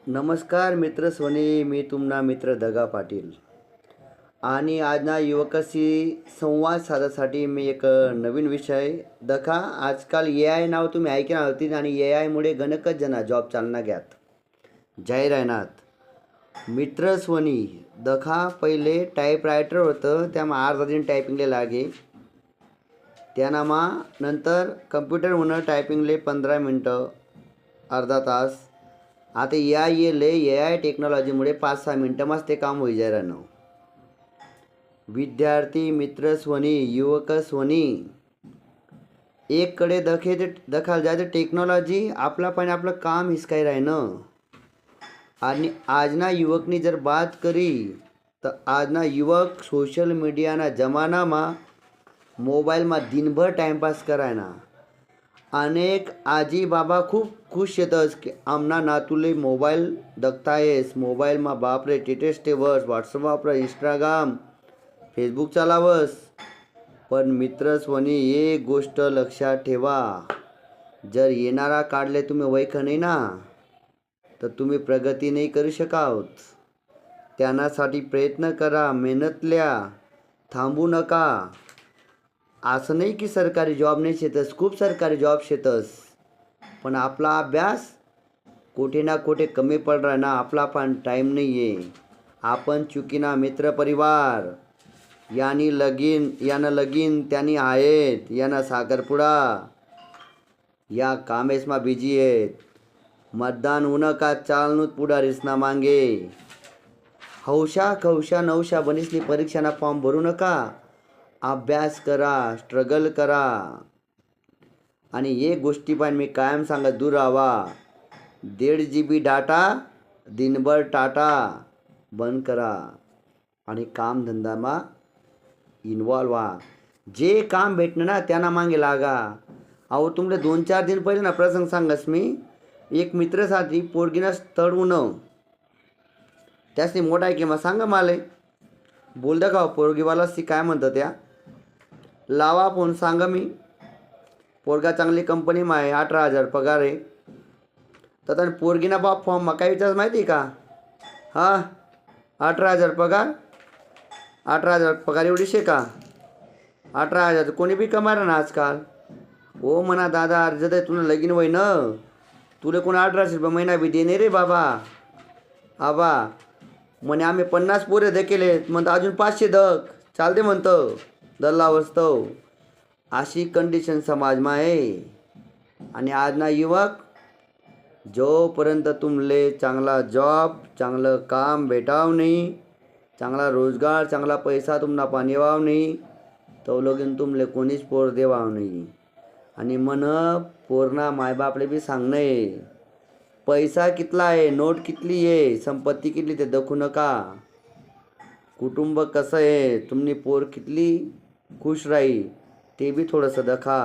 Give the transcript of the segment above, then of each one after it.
नमस्कार मित्र सोनी, मी तुमना मित्र दगा पाटील. आणि आज ना युवकाशी संवाद साधण्यासाठी मी एक नवीन विषय दखा. आजकाल ए आय नाव तुम्ही ऐकणार होती आणि ए आयमुळे गणकच जना जॉब चालना घ्यात जाहीर राहणार. मित्र सोनी दखा पहिले टाईपरायटर होतं, त्यामा अर्धा दिन टायपिंगले लागे. त्यानामा नंतर कम्प्युटर होणं टायपिंगले 15 मिनटं अर्धा तास. आता ए आय येले, ए आय टेक्नॉलॉजीमुळे 5-6 मिनटामाच ते काम होई जाय राहणं. विद्यार्थी मित्र स्वनी, युवक स्वनी, एककडे दखाल जाय तर टेक्नॉलॉजी आपला पण आपलं काम हिसकाई राहणं. आणि आजना युवकनी जर बात करी तर आजना युवक सोशल मीडियाना जमानामा मोबाईलमा दिनभर टाइमपास करायना. अनेक आजी बाबा खूप खुश येतस की आमना नातूले मोबाईल दखतायस. मोबाईलमा बापरे टेटेस ठेवस, व्हॉट्सअप वापर, इंस्टाग्राम, फेसबुक चालावस. पण मित्र स्वनी एक गोष्ट लक्षात ठेवा, जर येणारा काढले तुम्ही वैख नाही ना तर तुम्ही प्रगती नाही करू शकात. त्यासाठी प्रयत्न करा, मेहनतल्या, थांबू नका. असं नाही की सरकारी जॉब नाही शेतस, खूप सरकारी जॉब शेतस, पण आपला अभ्यास कुठे ना कुठे कमी पड रहा ना. आपला पण टाईम नाही आहे. आपण चुकीना मित्र परिवार यानं लगीन त्यांनी आहेत, यानं साखरपुडा, या कामेसमा बिजी आहेत. मतदान होणं का चालनूत पुढारीसना मांगे. हौशा खौशा नवशा बनीसली परीक्षाना फॉर्म भरू नका. अभ्यास करा, स्ट्रगल करा. आणि एक गोष्टी पण मी कायम सांगत दूर राहावा. 1.5 GB डाटा दिनभर टाटा बंद करा आणि कामधंदामा इन्वॉल्व व्हा. जे काम भेटणं ना त्यांना मागे लागा. अहो तुमले 2-4 दिन पहिले ना प्रसंग सांगस मी. एक मित्रासाठी पोरगीना स्थळ उणं त्यासनी मोठा आहे की मग सांगा मला. बोलता का पोरगीवाला ती काय म्हणतं त्या लावा फोन सांगा मी. पोरगा चांगली कंपनीमा आहे, 18,000 पगार आहे. तर पोरगीना बाप फॉर्म मग काय विचार माहिती का? हां 18,000 पगार, 18,000 पगार एवढीशे का? 18,000 कोणी बी कमार ना आजकाल. हो म्हणा दादा, अर्ज दे तुला लगीन वय न, तुला कोणी 1800 रुपये महिना बी देणे रे बाबा. आबा म्हणे आम्ही 50 पोरे दकेले म्हणतं अजून 500 दक चालते म्हणतं दल्ला वस्तव. अशी कंडिशन समाजमा आहे. आणि आज ना युवक, जोपर्यंत तुमले चांगला जॉब, चांगलं काम भेटाव नाही, चांगला रोजगार, चांगला पैसा तुम्हाला पाणी येवाव नाही, तो लगीन तुमले कोणीच पोर देवाव नाही. आणि मन पोरना मायबापले बी सांगणे, पैसा कितला आहे, नोट कितली आहे, संपत्ती कितली ते दखू नका. कुटुंब कसं आहे, तुम्ही पोर कितली खुश राही ते बी थोडंसं दखा.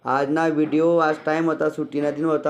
आज ना व्हिडिओ, आज टाईम होता, सुट्टीना दिन होता.